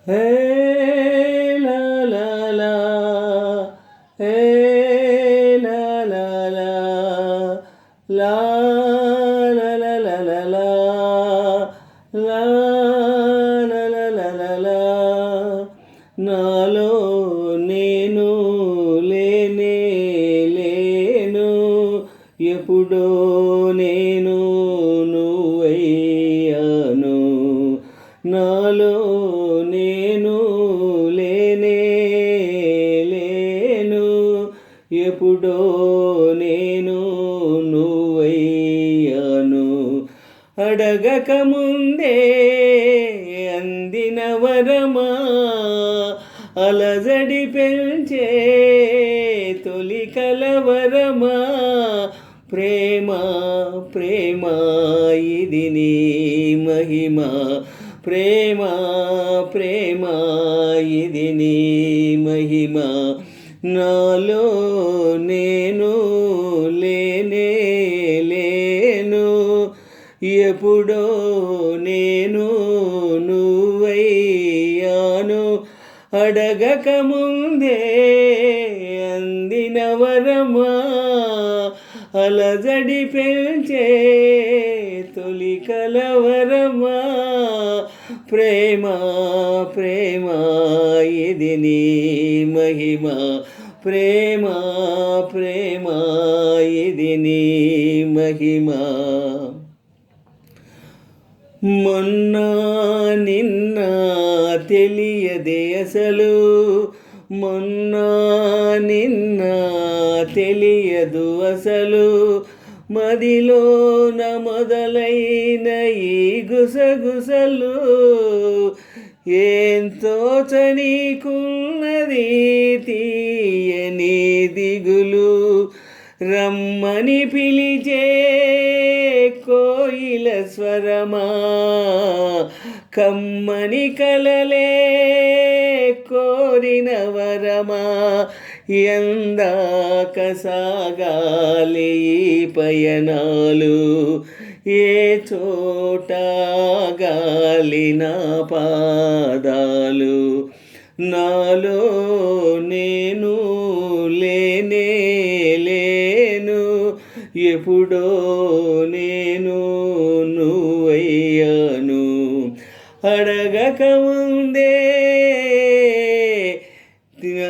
హే లా లా లా, హే లా లా లా, లా లా లా లా లా లా, లా లా లా లా లా లా. నాలో నేను లేనే లేను, ఎప్పుడో నేను నువ్వయ్యాను. నాలో నేను లేనే లేను, ఎప్పుడో నేను నువ్వయ్యాను. అడగక ముందే అందిన వరమా, అలజడి పెంచే తొలి కలవరమా. ప్రేమ ప్రేమ ఇది నీ మహిమ, ప్రేమ ప్రేమ ఇది నీ మహిమ. నాలో నేను లేనే లేను, ఎప్పుడో నేను నువ్వయ్యాను. అడగక ముందే అందిన వరమా, అలజడి పెంచే తొలి కలవరమా. ప్రేమ ప్రేమ ఇది నీ మహిమ, ప్రేమ ప్రేమ ఇది నీ మహిమ. మొన్న నిన్న తెలియదే అసలు, మొన్న నిన్న తెలియదు అసలు. మదిలోన మొదలైన ఈ గుసగుసలు, ఏం తోచనీకున్నది తీయని దిగులు. రమ్మని పిలిచే కోయిల స్వరమా, కమ్మని కలలే కోరిన వరమా. ఎందాక సాగాలి ఈ పయనాలు, ఏ చోట గాలి నా పాదాలు. నాలో నేను లేనే లేను, ఎప్పుడో నేను నువ్వయ్యాను. అడగక ముందే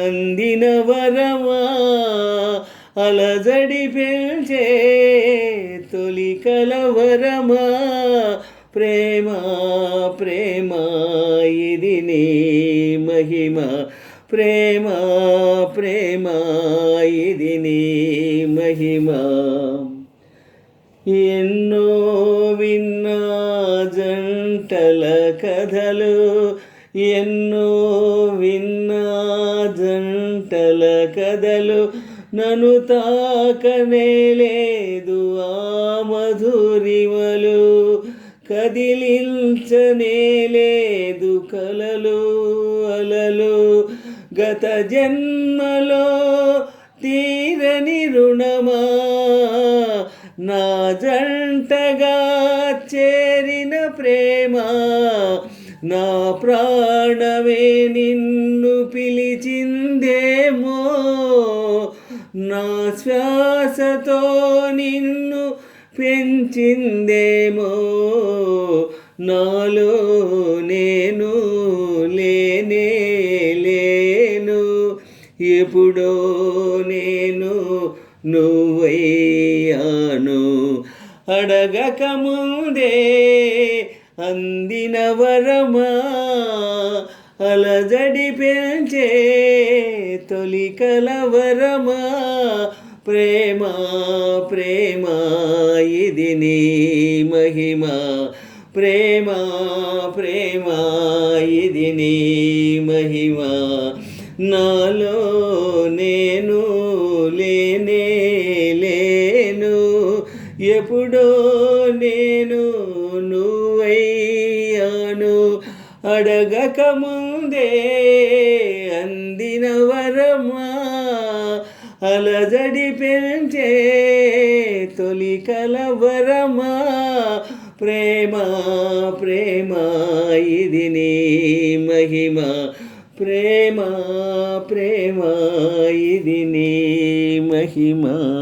అందిన వరమా, అలజడి పెంచే తొలి కలవరమా. ప్రేమ ప్రేమ ఇది నీ మహిమ, ప్రేమ ప్రేమ ఇది నీ మహిమ. ఎన్నో విన్నా జంటల కథలు, ఎన్నో విన్నా జంటల కథలు. నన్ను తాకనే లేదు ఆ మధురిమలు, కదిలించనే లేదు కలలు అలలు. గత జన్మలో తీరని రుణమా, నా జంటగా చేరిన ప్రేమ. నా ప్రాణమే నిన్ను పిలిచిందేమో, నా శ్వాసతో నిన్ను పెంచిందేమో. నాలో నేను లేనే లేను, ఎప్పుడో నేను నువ్వయ్యాను. అడగక ముందే అందిన వరమా, అలజడి పెంచే తొలి కలవరమా. ప్రేమ ప్రేమ ఇది నీ మహిమ, ప్రేమ ప్రేమ ఇది నీ మహిమ. నాలో నేను లేనే లేను, ఎప్పుడో నేను నువ్వయ్యాను. అడగక ముందే అందిన వరమా, అలజడి పెంచే తొలి కలవరమా. ప్రేమ ప్రేమ ఇది నీ మహిమ ప్రేమ ప్రేమ ఇది నీ మహిమ